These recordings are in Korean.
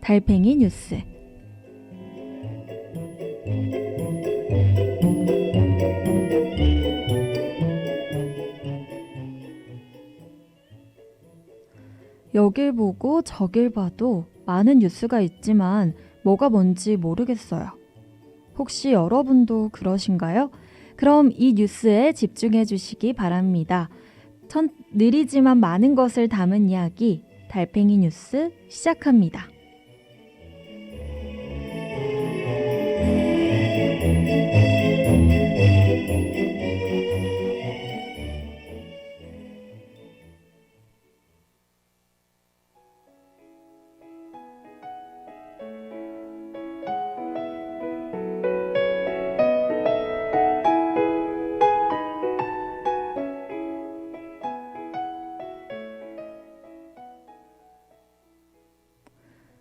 달팽이 뉴스. 여길 보고 저길 봐도 많은 뉴스가 있지만 뭐가 뭔지 모르겠어요. 혹시 여러분도 그러신가요? 그럼 이 뉴스에 집중해 주시기 바랍니다. 느리지만 많은 것을 담은 이야기, 달팽이 뉴스 시작합니다.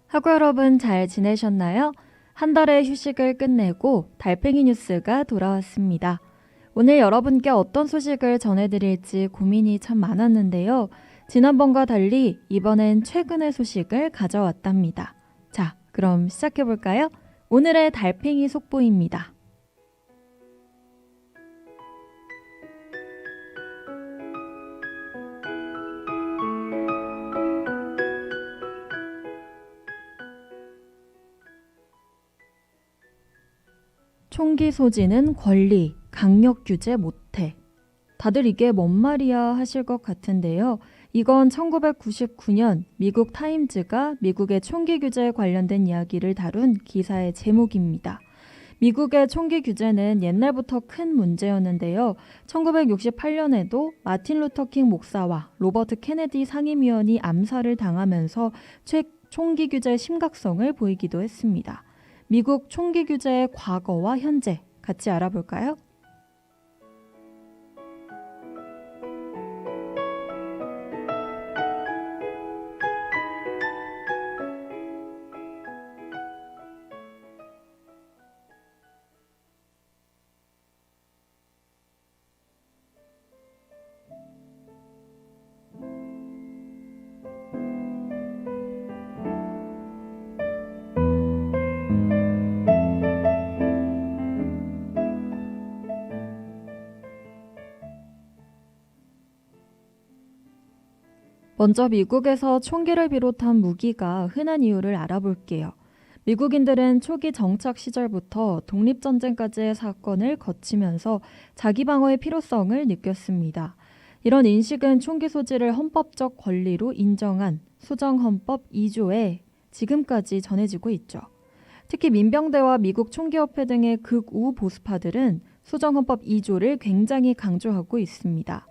학우 여러분 잘 지내셨나요? 한 달의 휴식을 끝내고 달팽이 뉴스가 돌아왔습니다. 오늘 여러분께 어떤 소식을 전해드릴지 고민이 참 많았는데요. 지난번과 달리 이번엔 최근의 소식을 가져왔답니다. 자, 그럼 시작해볼까요? 오늘의 달팽이 속보입니다. 총기 소지는 권리, 강력 규제 못해. 다들 이게 뭔 말이야 하실 것 같은데요. 이건 1999년 미국 타임즈가 미국의 총기 규제에 관련된 이야기를 다룬 기사의 제목입니다. 미국의 총기 규제는 옛날부터 큰 문제였는데요. 1968년에도 마틴 루터킹 목사와 로버트 케네디 상임위원이 암살을 당하면서 총기 규제의 심각성을 보이기도 했습니다. 미국 총기 규제의 과거와 현재 같이 알아볼까요? 먼저 미국에서 총기를 비롯한 무기가 흔한 이유를 알아볼게요. 미국인들은 초기 정착 시절부터 독립전쟁까지의 사건을 거치면서 자기 방어의 필요성을 느꼈습니다. 이런 인식은 총기 소지를 헌법적 권리로 인정한 수정헌법 2조에 지금까지 전해지고 있죠. 특히 민병대와 미국 총기협회 등의 극우 보수파들은 수정헌법 2조를 굉장히 강조하고 있습니다.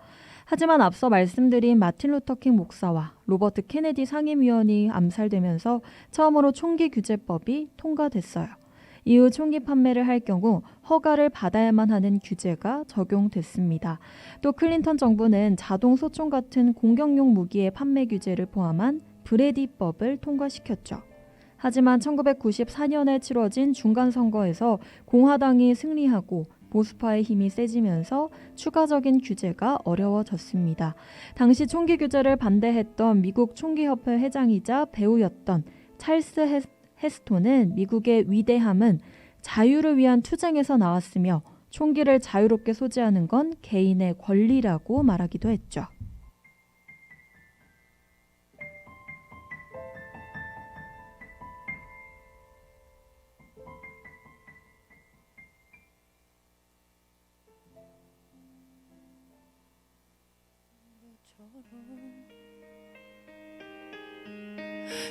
하지만 앞서 말씀드린 마틴 루터킹 목사와 로버트 케네디 상임위원이 암살되면서 처음으로 총기 규제법이 통과됐어요. 이후 총기 판매를 할 경우 허가를 받아야만 하는 규제가 적용됐습니다. 또 클린턴 정부는 자동 소총 같은 공격용 무기의 판매 규제를 포함한 브레디법을 통과시켰죠. 하지만 1994년에 치러진 중간선거에서 공화당이 승리하고 보수파의 힘이 세지면서 추가적인 규제가 어려워졌습니다. 당시 총기 규제를 반대했던 미국 총기협회 회장이자 배우였던 찰스 헤스톤은 미국의 위대함은 자유를 위한 투쟁에서 나왔으며 총기를 자유롭게 소지하는 건 개인의 권리라고 말하기도 했죠.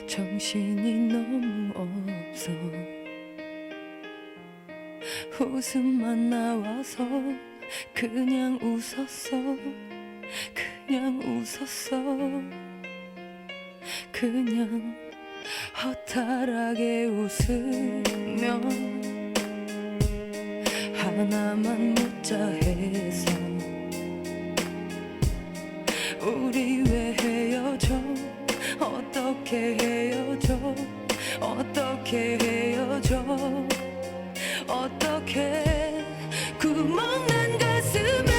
정신이 너무 없어 웃음만 나와서 그냥 웃었어 그냥 웃었어 그냥 허탈하게 웃으며 하나만 묻자 해서 우리 왜 헤어져 어떻게 헤어져 어떻게 헤어져 어떻게 구멍난 가슴에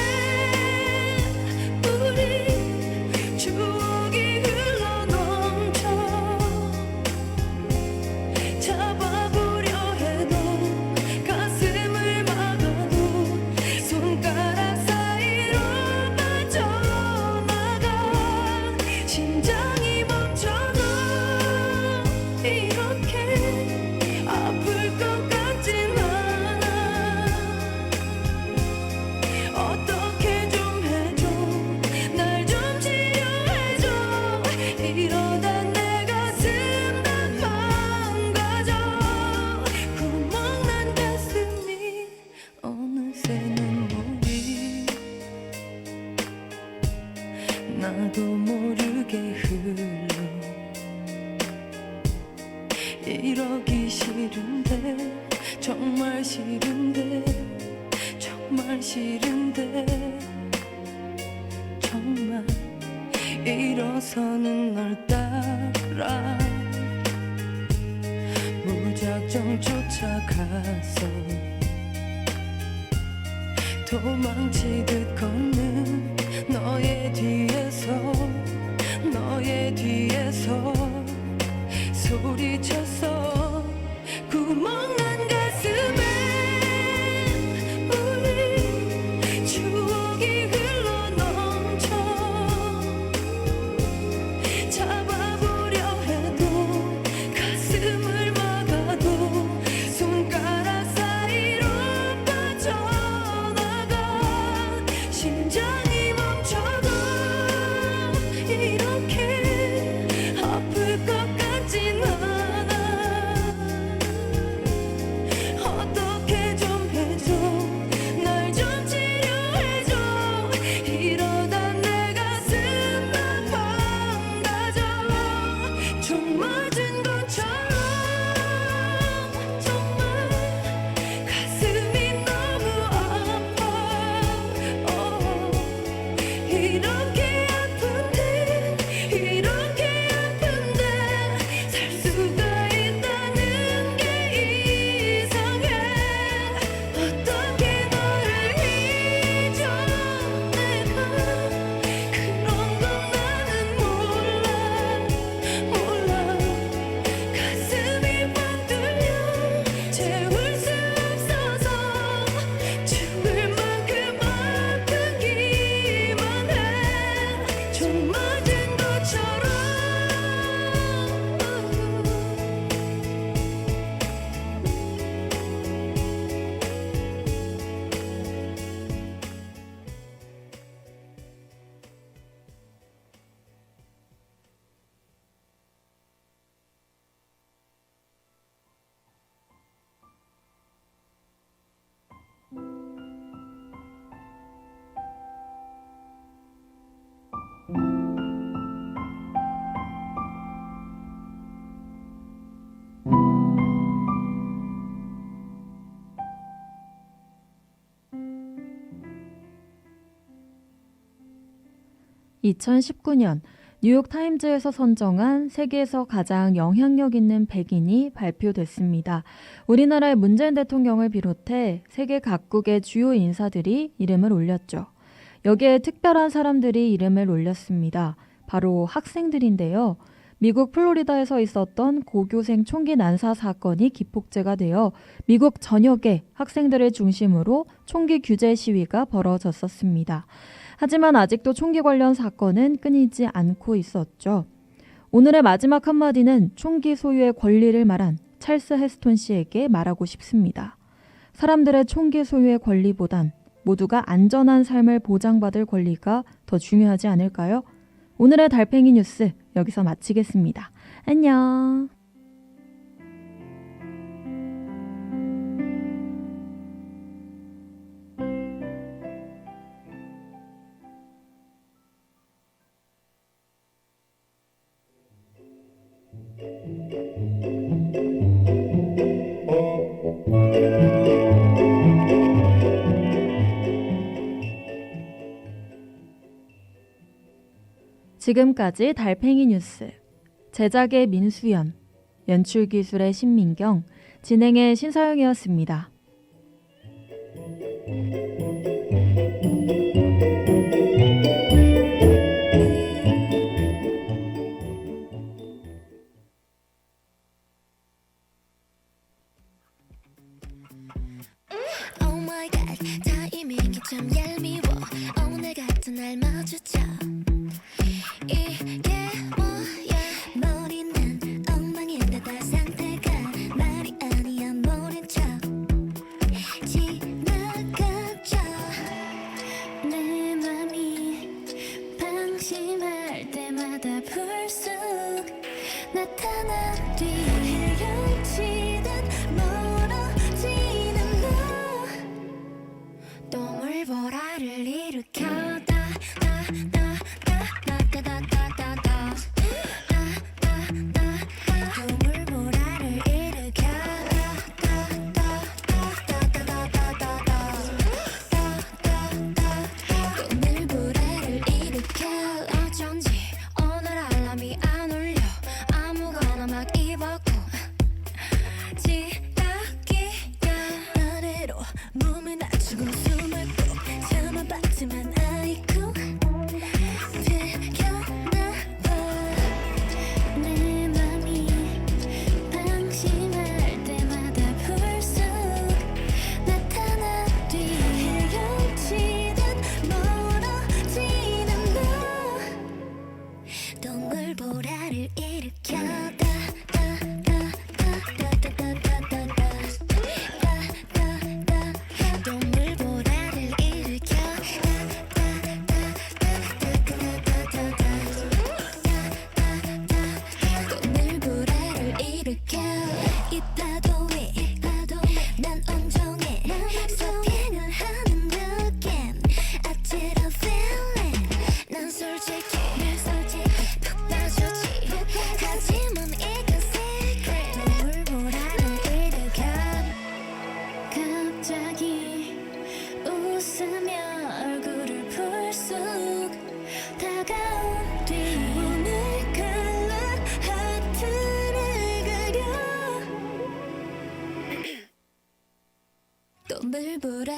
우리 추억이 흘러넘쳐 정말 싫은데 정말 싫은데 정말 일어서는 널 따라 무작정 쫓아가서 도망치듯 걷는 너의 뒤에서 소리쳤어. 구멍난 가슴에 우리 추억이 흘러넘쳐 잡아보려 해도 가슴을 막아도 손가락 사이로 빠져나가 심장이 멈춰도 이렇게 아플 것 같진 않아. 어떻게 좀 해줘. 날 좀 치료해줘. 이러다 내 가슴 나방가져. 총 맞은 것처럼 정말 가슴이 너무 아파. 이렇게 아픈데 살 수가 있다는 게 이상해. 어떻게 너를 잊어. 내가 그런 건 나는 몰라. 가슴이 뻥 뚫려 채울 수 없어서 죽을 만큼 아프기만 해. 총 맞은 것처럼. (2019년) 뉴욕타임즈에서 선정한 세계에서 가장 영향력 있는 100인이 발표됐습니다. 우리나라의 문재인 대통령을 비롯해 세계 각국의 주요 인사들이 이름을 올렸죠. 여기에 특별한 사람들이 이름을 올렸습니다. 바로 학생들인데요. 미국 플로리다에서 있었던 고교생 총기 난사 사건이 기폭제가 되어 미국 전역의 학생들을 중심으로 총기 규제 시위가 벌어졌었습니다. 하지만 아직도 총기 관련 사건은 끊이지 않고 있었죠. 오늘의 마지막 한마디는 총기 소유의 권리를 말한 찰스 헤스톤 씨에게 말하고 싶습니다. 사람들의 총기 소유의 권리보단 모두가 안전한 삶을 보장받을 권리가 더 중요하지 않을까요? 오늘의 달팽이 뉴스 여기서 마치겠습니다. 안녕. 지금까지 달팽이 뉴스, 제작의 민수연, 연출기술의 신민경, 진행의 신서영이었습니다. Oh my god, 타이밍이 참 얄미워. 오늘 같은 날 마주쳐. 이게 뭐야? 머리는 엉망인데 다 상태가 말이 아니야 모른 척. 불어